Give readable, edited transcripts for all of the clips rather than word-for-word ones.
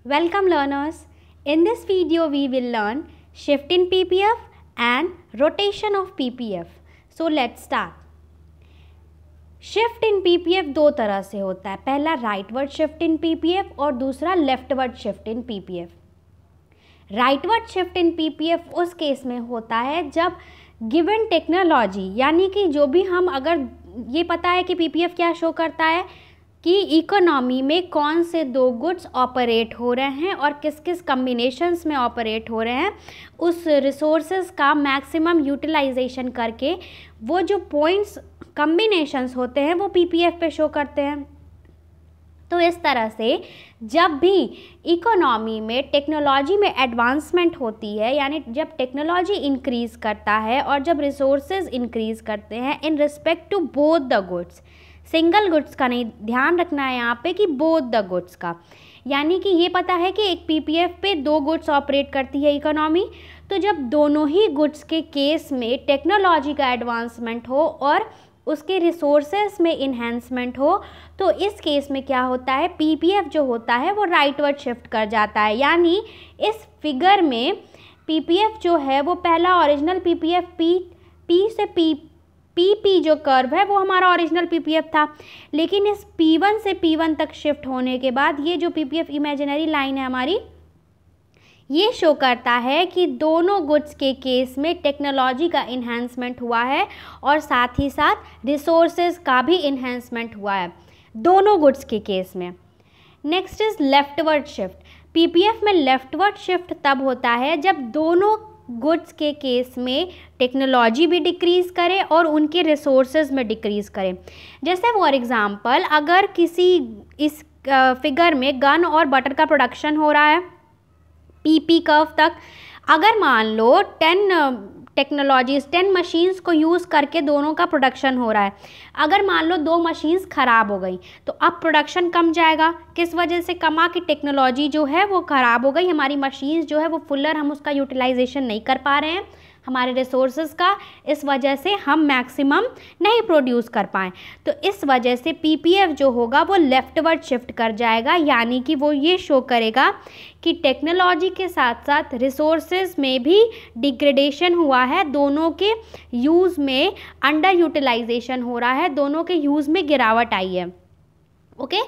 Welcome learners. In this video we will learn shift in PPF and rotation of PPF. So let's start. Shift in PPF दो तरह से होता है, पहला rightward shift in PPF और दूसरा leftward shift in PPF. Rightward shift in PPF उस case में होता है जब गिवन टेक्नोलॉजी, यानी कि जो भी हम अगर ये पता है कि पीपीएफ क्या शो करता है कि इकोनॉमी में कौन से दो गुड्स ऑपरेट हो रहे हैं और किस किस कम्बिनेशंस में ऑपरेट हो रहे हैं, उस रिसोर्सेज का मैक्सिमम यूटिलाइजेशन करके वो जो पॉइंट्स कम्बिनेशंस होते हैं वो पीपीएफ पे शो करते हैं। तो इस तरह से जब भी इकोनॉमी में टेक्नोलॉजी में एडवांसमेंट होती है, यानी जब टेक्नोलॉजी इंक्रीज़ करता है और जब रिसोर्सेज इंक्रीज़ करते हैं in respect to both the goods, single goods का नहीं, ध्यान रखना है यहाँ पे कि बोथ द गुड्स का, यानी कि ये पता है कि एक पीपीएफ पे दो गुड्स ऑपरेट करती है इकोनॉमी, तो जब दोनों ही गुड्स के केस में टेक्नोलॉजी का एडवांसमेंट हो और उसके रिसोर्सेज में इन्हेंसमेंट हो, तो इस केस में क्या होता है, पीपीएफ जो होता है वो राइटवर्ड शिफ्ट कर जाता है। यानी इस फिगर में पीपीएफ जो है वो पहला ओरिजिनल पीपीएफ पी से पी जो कर्व है वो हमारा ओरिजिनल पीपीएफ था, लेकिन इस P1 से P1 तक शिफ्ट होने के बाद ये जो पीपीएफ इमेजिनरी लाइन है हमारी, ये शो करता है कि दोनों गुड्स के केस में टेक्नोलॉजी का इन्हेंसमेंट हुआ है और साथ ही साथ रिसोर्सेज का भी इन्हेंसमेंट हुआ है दोनों गुड्स के केस में। Next is leftward shift. PPF में लेफ्टवर्ड शिफ्ट तब होता है जब दोनों गुड्स के केस में टेक्नोलॉजी भी डिक्रीज़ करे और उनके रिसोर्सेज में डिक्रीज़ करे। जैसे फॉर एग्ज़ाम्पल अगर किसी इस फिगर में गन और बटर का प्रोडक्शन हो रहा है पीपी कर्व तक, अगर मान लो 10 मशीन्स को यूज़ करके दोनों का प्रोडक्शन हो रहा है, अगर मान लो 2 मशीन्स ख़राब हो गई तो अब प्रोडक्शन कम जाएगा। किस वजह से कमा कि टेक्नोलॉजी जो है वो ख़राब हो गई, हमारी मशीन्स जो है वो फुलर, हम उसका यूटिलाइजेशन नहीं कर पा रहे हैं हमारे रिसोर्सेज का, इस वजह से हम मैक्सिमम नहीं प्रोड्यूस कर पाएँ। तो इस वजह से पीपीएफ जो होगा वो लेफ्टवर्ड शिफ्ट कर जाएगा, यानी कि वो ये शो करेगा कि टेक्नोलॉजी के साथ साथ रिसोर्सेज में भी डिग्रेडेशन हुआ है, दोनों के यूज़ में अंडर यूटिलाइजेशन हो रहा है, दोनों के यूज़ में गिरावट आई है। ओके,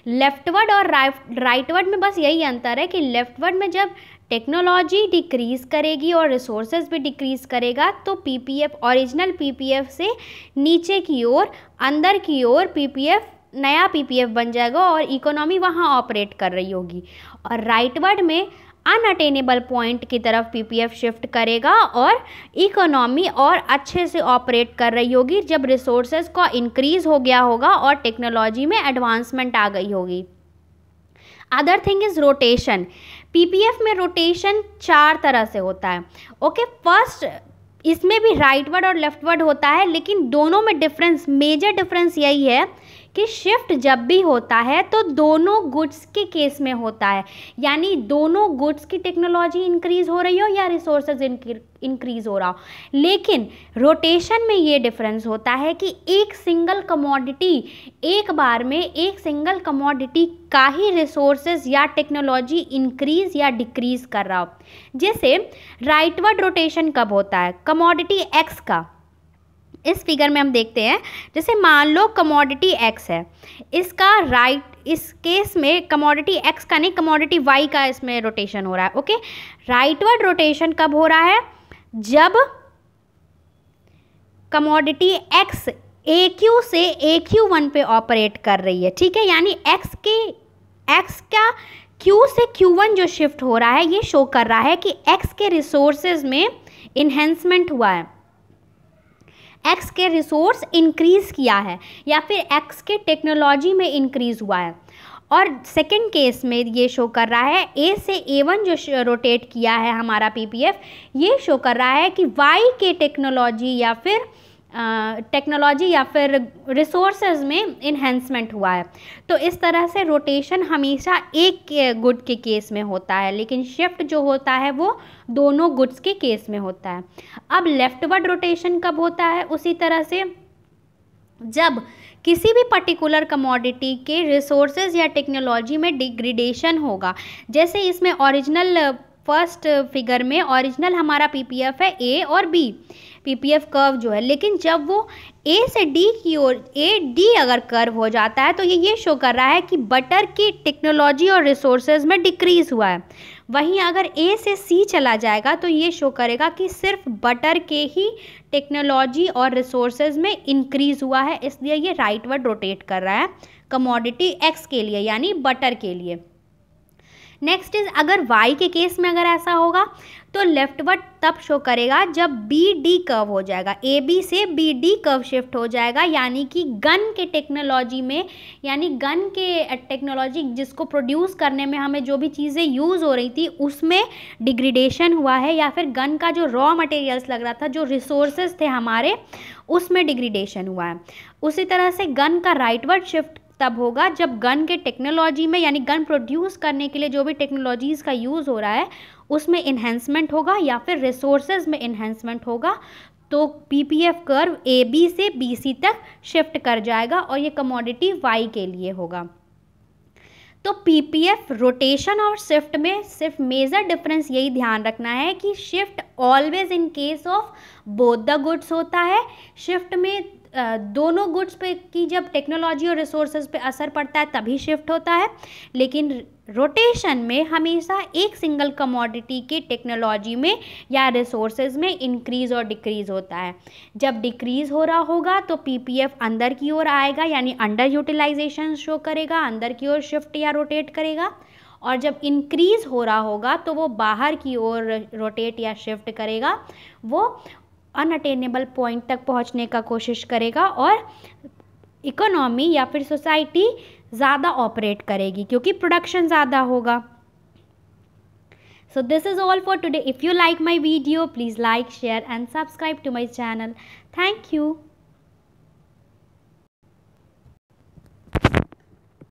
लेफ्टवर्ड और राइटवर्ड में बस यही अंतर है कि लेफ्टवर्ड में जब टेक्नोलॉजी डिक्रीज़ करेगी और रिसोर्सेज भी डिक्रीज़ करेगा तो पीपीएफ ओरिजिनल पीपीएफ से नीचे की ओर, अंदर की ओर पीपीएफ नया पीपीएफ बन जाएगा और इकोनॉमी वहाँ ऑपरेट कर रही होगी। और राइटवर्ड में अनअटेनेबल पॉइंट की तरफ पीपीएफ शिफ्ट करेगा और इकोनॉमी और अच्छे से ऑपरेट कर रही होगी जब रिसोर्सेज का इंक्रीज़ हो गया होगा और टेक्नोलॉजी में एडवांसमेंट आ गई होगी। Other thing is rotation. PPF में रोटेशन 4 तरह से होता है। ओके, फर्स्ट इसमें भी राइटवर्ड और लेफ्टवर्ड होता है, लेकिन दोनों में डिफरेंस, मेजर डिफरेंस यही है कि शिफ्ट जब भी होता है तो दोनों गुड्स के केस में होता है, यानी दोनों गुड्स की टेक्नोलॉजी इंक्रीज़ हो रही हो या रिसोर्सेज इंक्रीज़ हो रहा हो। लेकिन रोटेशन में ये डिफरेंस होता है कि एक सिंगल कमोडिटी, एक बार में एक सिंगल कमोडिटी का ही रिसोर्सेज या टेक्नोलॉजी इंक्रीज़ या डिक्रीज़ कर रहा हो। जैसे राइटवर्ड रोटेशन कब होता है, कमोडिटी एक्स का, इस फिगर में हम देखते हैं, जैसे मान लो कमोडिटी एक्स है, इसका इस केस में कमोडिटी एक्स का नहीं, कमोडिटी वाई का इसमें रोटेशन हो रहा है। ओके, राइटवर्ड रोटेशन कब हो रहा है, जब कमोडिटी एक्स AQ से AQ1 पे ऑपरेट कर रही है, ठीक है, यानी एक्स का Q से Q1 जो शिफ्ट हो रहा है ये शो कर रहा है कि एक्स के रिसोर्सेज में इन्हेंसमेंट हुआ है, एक्स के रिसोर्स इंक्रीज़ किया है या फिर एक्स के टेक्नोलॉजी में इंक्रीज़ हुआ है। और सेकंड केस में ये शो कर रहा है ए से A1 जो रोटेट किया है हमारा पीपीएफ, ये शो कर रहा है कि वाई के टेक्नोलॉजी या फिर रिसोर्सेज में इन्हेंसमेंट हुआ है। तो इस तरह से रोटेशन हमेशा एक गुड के केस में होता है, लेकिन शिफ्ट जो होता है वो दोनों गुड्स के केस में होता है। अब लेफ्टवर्ड रोटेशन कब होता है, उसी तरह से जब किसी भी पर्टिकुलर कमोडिटी के रिसोर्सेज या टेक्नोलॉजी में डिग्रेडेशन होगा। जैसे इसमें ओरिजिनल फर्स्ट फिगर में ओरिजिनल हमारा पीपीएफ है ए और बी, पीपीएफ कर्व जो है, लेकिन जब वो ए से डी की ओर ए डी अगर कर्व हो जाता है तो ये शो कर रहा है कि बटर की टेक्नोलॉजी और रिसोर्सेज में डिक्रीज़ हुआ है। वहीं अगर ए से सी चला जाएगा तो ये शो करेगा कि सिर्फ बटर के ही टेक्नोलॉजी और रिसोर्सेज में इंक्रीज़ हुआ है, इसलिए ये राइटवर्ड रोटेट कर रहा है कमोडिटी एक्स के लिए, यानी बटर के लिए। नेक्स्ट इज अगर वाई के केस में अगर ऐसा होगा तो लेफ्टवर्ड तब शो करेगा जब बी डी कर्व हो जाएगा, ए बी से बी डी कर्व शिफ्ट हो जाएगा, यानी कि गन के टेक्नोलॉजी में, यानी गन के टेक्नोलॉजी जिसको प्रोड्यूस करने में हमें जो भी चीज़ें यूज़ हो रही थी उसमें डिग्रेडेशन हुआ है, या फिर गन का जो रॉ मटेरियल्स लग रहा था, जो रिसोर्सेज थे हमारे, उसमें डिग्रेडेशन हुआ है। उसी तरह से गन का राइटवर्ड शिफ्ट तब होगा जब गन के टेक्नोलॉजी में, यानी गन प्रोड्यूस करने के लिए जो भी टेक्नोलॉजीज़ का यूज़ हो रहा है उसमें इन्हेंसमेंट होगा या फिर रिसोर्सेज में इन्हेंसमेंट होगा, तो पीपीएफ कर्व ए बी से बी सी तक शिफ्ट कर जाएगा और ये कमोडिटी वाई के लिए होगा। तो पीपीएफ रोटेशन और शिफ्ट में सिर्फ मेजर डिफरेंस यही ध्यान रखना है कि shift always in case of both the goods होता है। शिफ्ट में दोनों गुड्स पे की जब टेक्नोलॉजी और रिसोर्सेज पे असर पड़ता है तभी शिफ्ट होता है, लेकिन रोटेशन में हमेशा एक सिंगल कमोडिटी के टेक्नोलॉजी में या रिसोर्सेज में इंक्रीज़ और डिक्रीज़ होता है। जब डिक्रीज़ हो रहा होगा तो पीपीएफ अंदर की ओर आएगा, यानी अंडर यूटिलाइजेशन शो करेगा, अंदर की ओर शिफ्ट या रोटेट करेगा, और जब इंक्रीज़ हो रहा होगा तो वो बाहर की ओर रोटेट या शिफ्ट करेगा, वो अनअटेनेबल पॉइंट तक पहुंचने का कोशिश करेगा और इकोनॉमी या फिर सोसाइटी ज़्यादा ऑपरेट करेगी क्योंकि प्रोडक्शन ज़्यादा होगा। So this is all for today. If you like my video please like, share and subscribe to my channel. Thank you.